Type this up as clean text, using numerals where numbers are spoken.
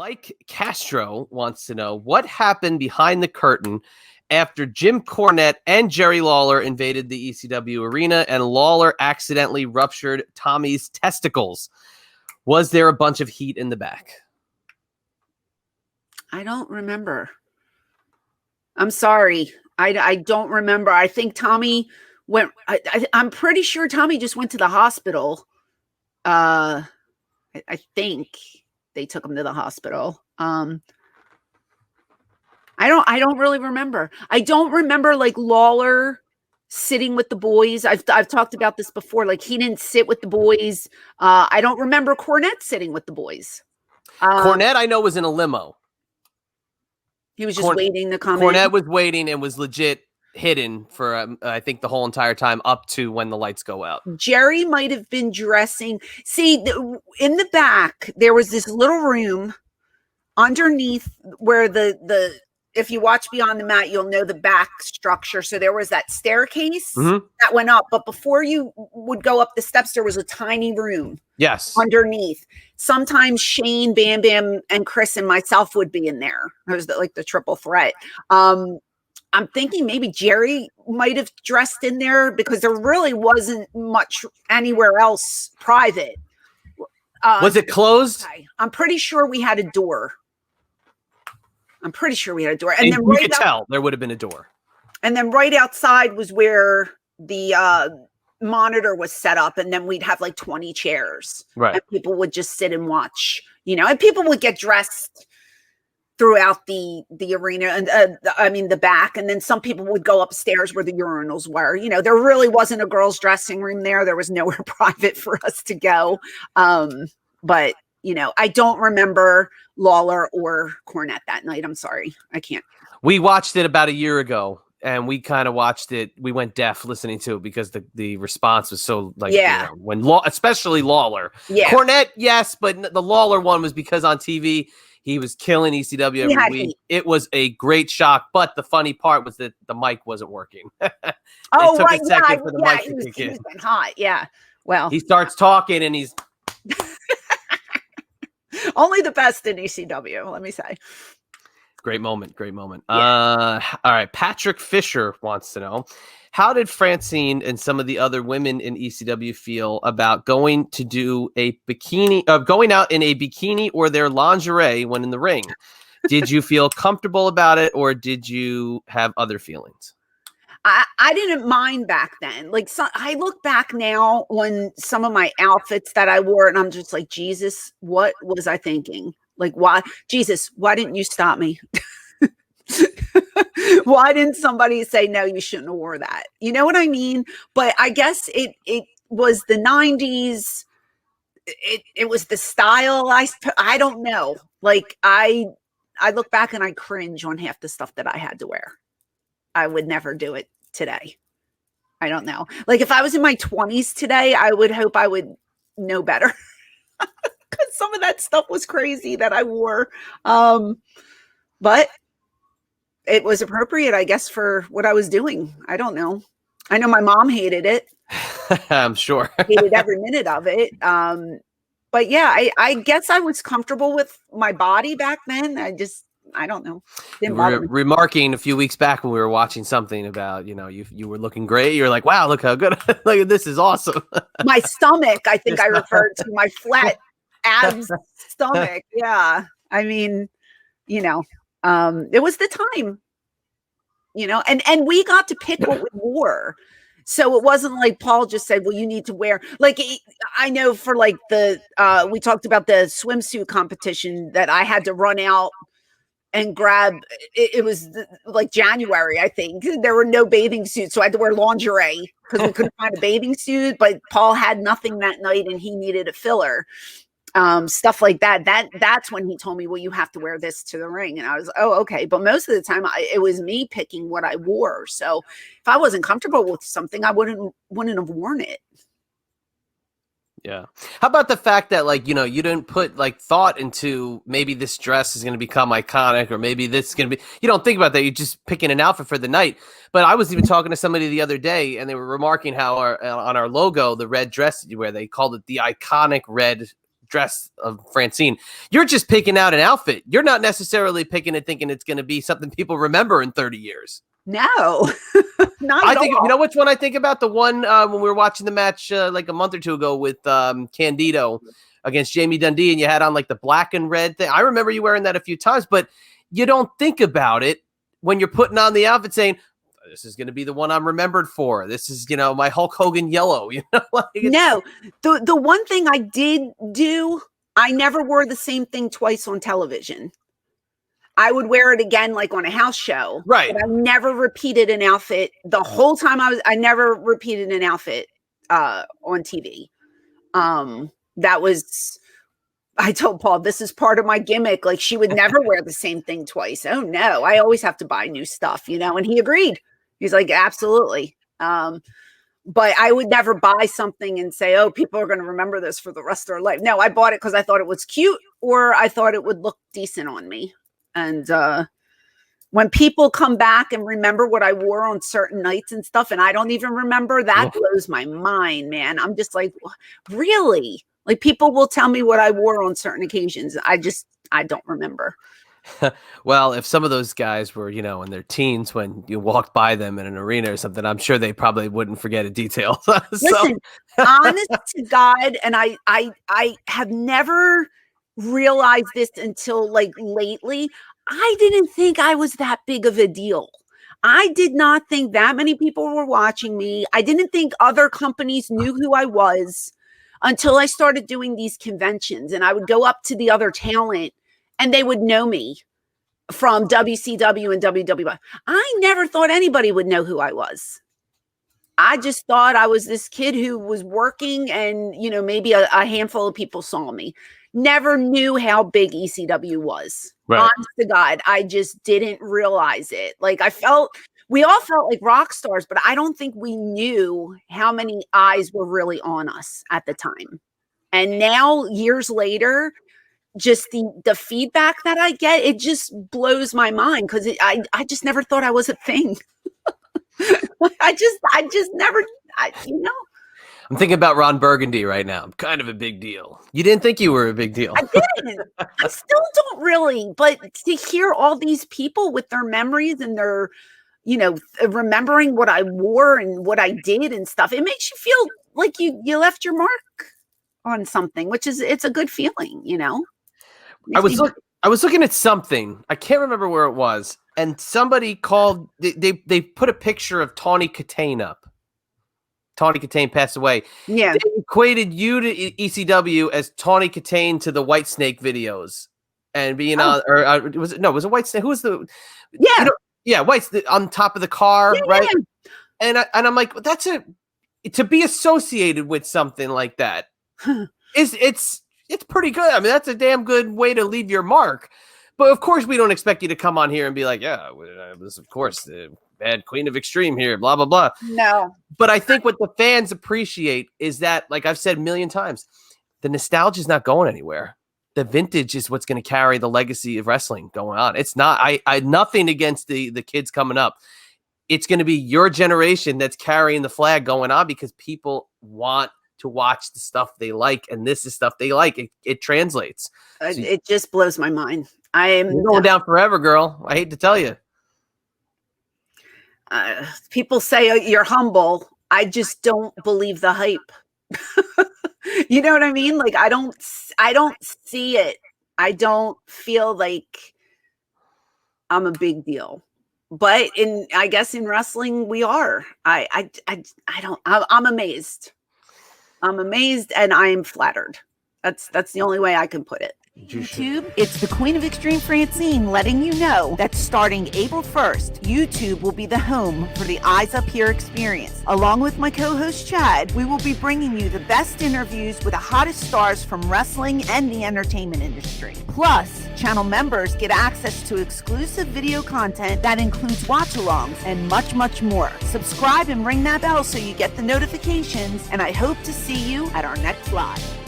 Mike Castro wants to know what happened behind the curtain after Jim Cornette and Jerry Lawler invaded the ECW arena and Lawler accidentally ruptured Tommy's testicles. Was there a bunch of heat in the back? I don't remember. I'm sorry. I don't remember. I think Tommy went. I'm pretty sure Tommy just went to the hospital. I think they took him to the hospital. I don't really remember. I don't remember like Lawler sitting with the boys. I've talked about this before. Like he didn't sit with the boys. I don't remember Cornette sitting with the boys. Cornette, I know, was in a limo. He was just waiting to come Cornette in. was waiting and was legit hidden for, I think, the whole entire time up to when the lights go out. Jerry might have been dressing. See, in the back, there was this little room underneath where the if you watch Beyond the Mat, you'll know the back structure. So there was that staircase that went up. But before you would go up the steps, there was a tiny room. Yes. Underneath. Sometimes Shane, Bam Bam, and Chris and myself would be in there. It was like the triple threat. I'm thinking maybe Jerry might have dressed in there because there really wasn't much anywhere else private. Was it closed? I'm pretty sure we had a door. And then you could tell there would have been a door. And then right outside was where the monitor was set up. And then we'd have like 20 chairs. Right. And people would just sit and watch, and people would get dressed throughout the arena and the back. And then some people would go upstairs where the urinals were. There really wasn't a girls' dressing room there. There was nowhere private for us to go. But I don't remember Lawler or Cornette that night. I'm sorry. I can't. We watched it about a year ago and we kind of watched it. We went deaf listening to it because the response was so like, especially Lawler. Yeah. Cornette, yes, but the Lawler one was because on TV, he was killing ECW every week. It was a great shock. But the funny part was that the mic wasn't working. Right. A second for the mic to kick in. He was getting hot. Yeah. Well, he starts talking and he's only the best in ECW, let me say. Great moment. Yeah. All right. Patrick Fisher wants to know, how did Francine and some of the other women in ECW feel about going out in a bikini or their lingerie when in the ring? Did you feel comfortable about it or did you have other feelings? I didn't mind back then. Like, I look back now on some of my outfits that I wore and I'm just like, Jesus, what was I thinking? Like, why, Jesus, why didn't you stop me? Why didn't somebody say, no, you shouldn't have wore that? You know what I mean? But I guess it was the 90s. It was the style. I don't know. Like, I look back and I cringe on half the stuff that I had to wear. I would never do it today. I don't know. Like if I was in my 20s today, I would hope I would know better. Because some of that stuff was crazy that I wore. But it was appropriate, I guess, for what I was doing. I don't know. I know my mom hated it. I'm sure. Hated every minute of it. But yeah, I guess I was comfortable with my body back then. I don't know. You were remarking a few weeks back when we were watching something about, you were looking great. You're like, wow, look how good. Look, this is awesome. My stomach, I think I referred to my flat abs stomach. Yeah. I mean, it was the time, and we got to pick what we wore. So it wasn't like Paul just said, well, you need to wear, like, I know for like we talked about the swimsuit competition that I had to run out and grab, it was like January, I think. There were no bathing suits, so I had to wear lingerie because we couldn't find a bathing suit, but Paul had nothing that night and he needed a filler. Stuff like that. That's when he told me, well, you have to wear this to the ring. And I was, oh, okay. But most of the time it was me picking what I wore. So if I wasn't comfortable with something, I wouldn't have worn it. Yeah. How about the fact that, like, you didn't put like thought into maybe this dress is going to become iconic or maybe this is going to be, you don't think about that. You're just picking an outfit for the night. But I was even talking to somebody the other day and they were remarking how on our logo, the red dress that you wear, they called it the iconic red dress of Francine. You're just picking out an outfit. You're not necessarily picking it thinking it's going to be something people remember in 30 years. No, not I at think, all. you know which one I think about? The one when we were watching the match like a month or two ago with Candido against Jamie Dundee, and you had on like the black and red thing. I remember you wearing that a few times, but you don't think about it when you're putting on the outfit saying, this is going to be the one I'm remembered for. This is, my Hulk Hogan yellow. No, the one thing I did do, I never wore the same thing twice on television. I would wear it again, like on a house show. Right. But I never repeated an outfit the whole time I never repeated an outfit on TV. I told Paul, this is part of my gimmick. Like, she would never wear the same thing twice. Oh no, I always have to buy new stuff, and he agreed. He's like, absolutely. But I would never buy something and say, oh, people are going to remember this for the rest of their life. No, I bought it because I thought it was cute or I thought it would look decent on me. And when people come back and remember what I wore on certain nights and stuff, and I don't even remember, that blows my mind, man. I'm just like, really? Like, people will tell me what I wore on certain occasions. I don't remember. Well, if some of those guys were, in their teens when you walked by them in an arena or something, I'm sure they probably wouldn't forget a detail. Listen, honest to God, and I have never realized this until like lately. I didn't think I was that big of a deal. I did not think that many people were watching me. I didn't think other companies knew who I was until I started doing these conventions, and I would go up to the other talent and they would know me from WCW and WWF. I never thought anybody would know who I was. I just thought I was this kid who was working and, maybe a handful of people saw me. Never knew how big ECW was. Right. Honest to God, I just didn't realize it. Like, we all felt like rock stars, but I don't think we knew how many eyes were really on us at the time. And now, years later, just the feedback that I get, it just blows my mind because I just never thought I was a thing. I just never, I'm thinking about Ron Burgundy right now. I'm kind of a big deal. You didn't think you were a big deal. I didn't. I still don't really. But to hear all these people with their memories and their, remembering what I wore and what I did and stuff, it makes you feel like you left your mark on something, it's a good feeling, I was looking at something. I can't remember where it was. And somebody called, they put a picture of Tawny Katane up. Tawny Katane passed away. Yeah. They equated you to ECW as Tawny Katane to the Whitesnake videos. And being on, or was it Whitesnake? Who was the, White's on top of the car, right? Yeah. And I'm like, to be associated with something like that it's pretty good. I mean, that's a damn good way to leave your mark. But of course, we don't expect you to come on here and be like, yeah, I was, of course, the bad Queen of Extreme here, blah, blah, blah. No. But I think what the fans appreciate is that, like I've said a million times, the nostalgia is not going anywhere. The vintage is what's going to carry the legacy of wrestling going on. It's not, I nothing against the kids coming up. It's going to be your generation that's carrying the flag going on because people want to watch the stuff they like, and this is stuff they like. It translates. It just blows my mind. You're going down forever, girl. I hate to tell you. People say you're humble. I just don't believe the hype. You know what I mean? Like, I don't see it. I don't feel like I'm a big deal. But I guess in wrestling we are. I'm amazed. I'm amazed and I am flattered. That's the only way I can put it. YouTube, it's the Queen of Extreme Francine letting you know that starting April 1st, YouTube will be the home for the Eyes Up Here experience. Along with my co-host Chad, we will be bringing you the best interviews with the hottest stars from wrestling and the entertainment industry. Plus, channel members get access to exclusive video content that includes watch-alongs and much, much more. Subscribe and ring that bell so you get the notifications, and I hope to see you at our next live.